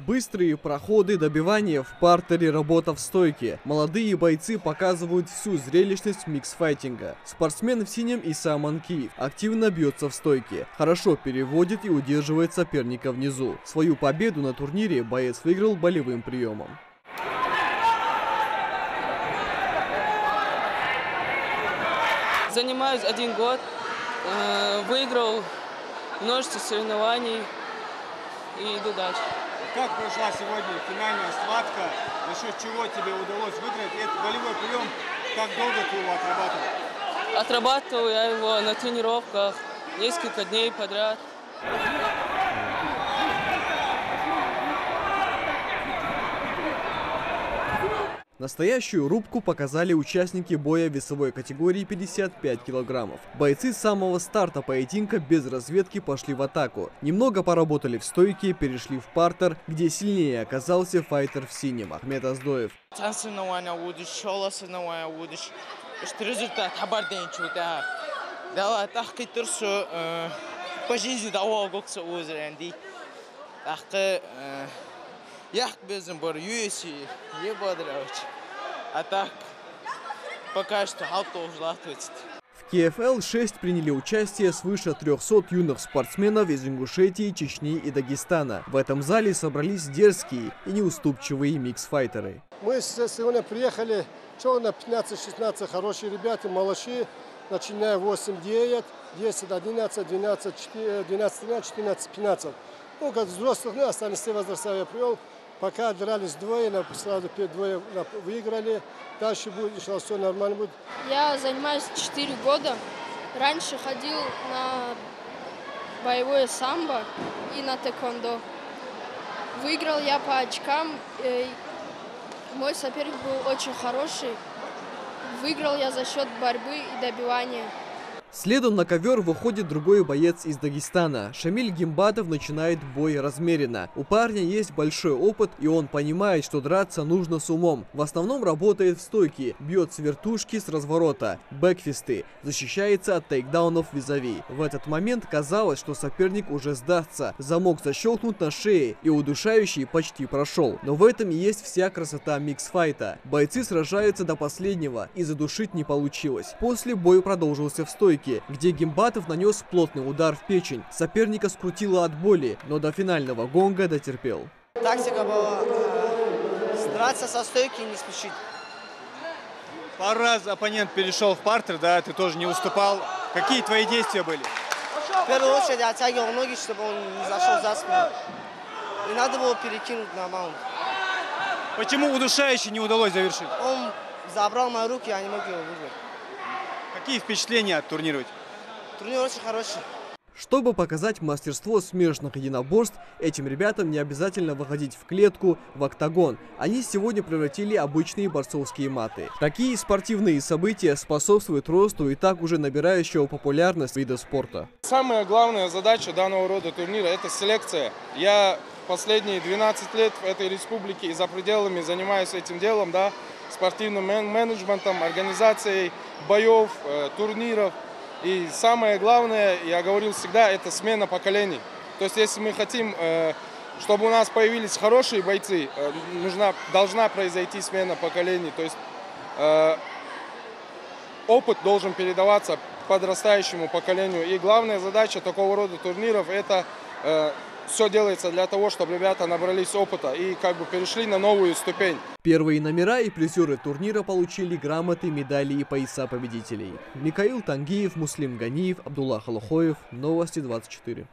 Быстрые проходы, добивания в партере, работа в стойке. Молодые бойцы показывают всю зрелищность миксфайтинга. Спортсмен в синем Иса Манкиев активно бьется в стойке. Хорошо переводит и удерживает соперника внизу. Свою победу на турнире боец выиграл болевым приемом. Занимаюсь 1 год, выиграл множество соревнований и иду дальше. Как прошла сегодня финальная схватка? За счет чего тебе удалось выиграть? Это болевой прием. Как долго ты его отрабатывал? Отрабатывал я его на тренировках несколько дней подряд. Настоящую рубку показали участники боя весовой категории 55 килограммов. Бойцы с самого старта поединка без разведки пошли в атаку. Немного поработали в стойке, перешли в партер, где сильнее оказался файтер в синем Ахмед Аздоев. А так, пока что В КФЛ-6 приняли участие свыше 300 юных спортсменов из Ингушетии, Чечни и Дагестана. В этом зале собрались дерзкие и неуступчивые миксфайтеры. Мы сегодня приехали, на 15-16 хорошие ребята, малыши, начиная 8-9, 10-11, 12-13, 14-15. Ну, как взрослых, остались все возраста я привел. Пока дрались двое, сразу двое выиграли. Дальше будет, если все нормально будет. Я занимаюсь 4 года. Раньше ходил на боевое самбо и на тэквондо. Выиграл я по очкам. Мой соперник был очень хороший. Выиграл я за счет борьбы и добивания. Следом на ковер выходит другой боец из Дагестана. Шамиль Гимбатов начинает бой размеренно. У парня есть большой опыт, и он понимает, что драться нужно с умом. В основном работает в стойке, бьет с вертушки с разворота, бэкфисты, защищается от тейкдаунов визави. В этот момент казалось, что соперник уже сдастся. Замок защелкнут на шее, и удушающий почти прошел. Но в этом и есть вся красота миксфайта. Бойцы сражаются до последнего, и задушить не получилось. После бой продолжился в стойке, где Гимбатов нанес плотный удар в печень. Соперника скрутило от боли, но до финального гонга дотерпел. Тактика была драться со стойки и не спешить. Пару раз оппонент перешел в партер, да, ты тоже не уступал. Какие твои действия были? В первую очередь я оттягивал ноги, чтобы он не зашел за спину. И надо было перекинуть на маунт. Почему удушающий не удалось завершить? Он забрал мои руки, я не мог его выиграть. Какие впечатления от турнира? Турнир очень хороший. Чтобы показать мастерство смешанных единоборств, этим ребятам не обязательно выходить в клетку, в октагон. Они сегодня превратили обычные борцовские маты. Такие спортивные события способствуют росту и так уже набирающего популярность вида спорта. Самая главная задача данного рода турнира – это селекция. Я последние 12 лет в этой республике и за пределами занимаюсь этим делом, да, спортивным менеджментом, организацией боев, турниров. И самое главное, я говорил всегда, это смена поколений. То есть если мы хотим, чтобы у нас появились хорошие бойцы, должна произойти смена поколений. То есть опыт должен передаваться подрастающему поколению. И главная задача такого рода турниров – это все делается для того, чтобы ребята набрались опыта и перешли на новую ступень. Первые номера и призеры турнира получили грамоты, медали и пояса победителей. Микаил Тангиев, Муслим Ганиев, Абдулла Халухоев. Новости 24.